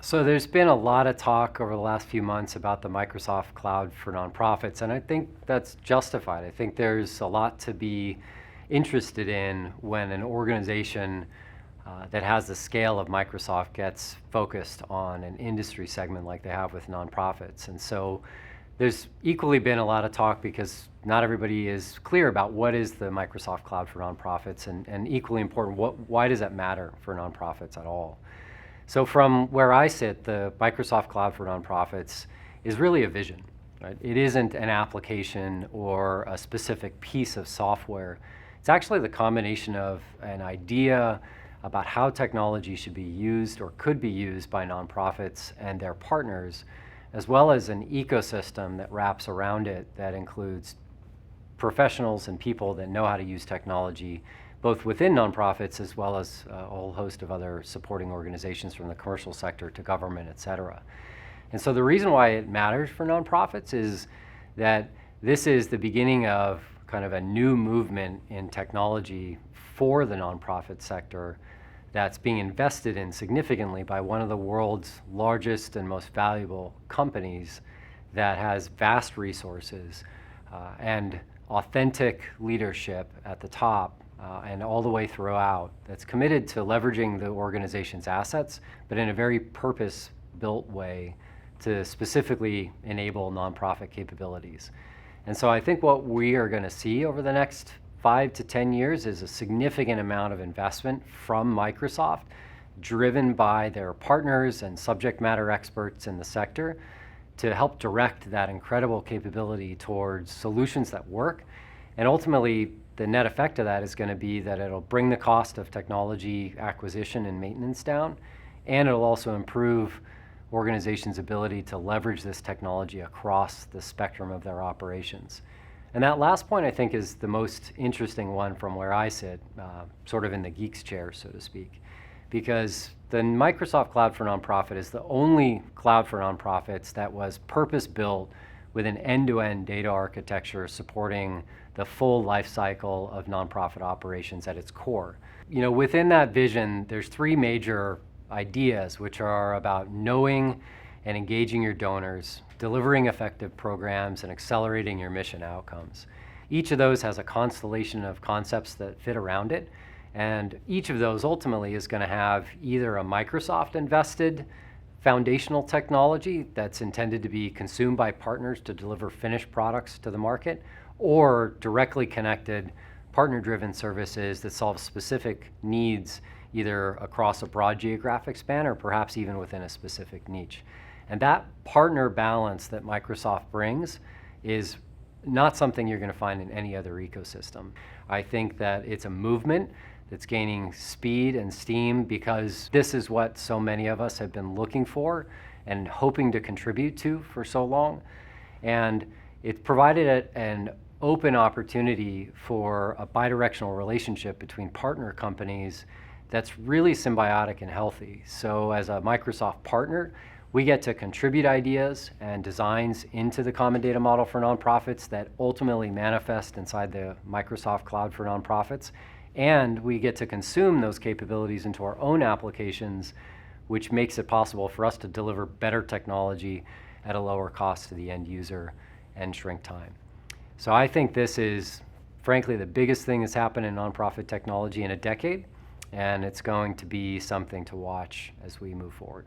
So there's been a lot of talk over the last few months about the Microsoft Cloud for nonprofits, and I think that's justified. I think there's a lot to be interested in when an organization that has the scale of Microsoft gets focused on an industry segment like they have with nonprofits. And so there's equally been a lot of talk because not everybody is clear about what is the Microsoft Cloud for nonprofits, and equally important, why does that matter for nonprofits at all? So from where I sit, the Microsoft Cloud for Nonprofits is really a vision, right? It isn't an application or a specific piece of software. It's actually the combination of an idea about how technology should be used or could be used by nonprofits and their partners, as well as an ecosystem that wraps around it that includes professionals and people that know how to use technology, both within nonprofits as well as a whole host of other supporting organizations from the commercial sector to government, et cetera. And so the reason why it matters for nonprofits is that this is the beginning of kind of a new movement in technology for the nonprofit sector that's being invested in significantly by one of the world's largest and most valuable companies that has vast resources and authentic leadership at the top and all the way throughout, that's committed to leveraging the organization's assets, but in a very purpose-built way to specifically enable nonprofit capabilities. And so I think what we are going to see over the next 5 to 10 years is a significant amount of investment from Microsoft, driven by their partners and subject matter experts in the sector, to help direct that incredible capability towards solutions that work. And ultimately, the net effect of that is going to be that it'll bring the cost of technology acquisition and maintenance down, and it'll also improve organizations' ability to leverage this technology across the spectrum of their operations. And that last point, I think, is the most interesting one from where I sit, sort of in the geek's chair, so to speak, because the Microsoft Cloud for Nonprofit is the only cloud for nonprofits that was purpose-built with an end-to-end data architecture supporting the full life cycle of nonprofit operations at its core. You know, within that vision, there's three major ideas, which are about knowing and engaging your donors, delivering effective programs, and accelerating your mission outcomes. Each of those has a constellation of concepts that fit around it, and each of those ultimately is going to have either a Microsoft-invested foundational technology that's intended to be consumed by partners to deliver finished products to the market, or directly connected partner-driven services that solve specific needs either across a broad geographic span or perhaps even within a specific niche. And that partner balance that Microsoft brings is not something you're going to find in any other ecosystem. I think that it's a movement that's gaining speed and steam because this is what so many of us have been looking for and hoping to contribute to for so long. And it's provided an open opportunity for a bidirectional relationship between partner companies that's really symbiotic and healthy. So as a Microsoft partner, we get to contribute ideas and designs into the common data model for nonprofits that ultimately manifest inside the Microsoft Cloud for Nonprofits. And we get to consume those capabilities into our own applications, which makes it possible for us to deliver better technology at a lower cost to the end user and shrink time. So I think this is, frankly, the biggest thing that's happened in nonprofit technology in a decade, and it's going to be something to watch as we move forward.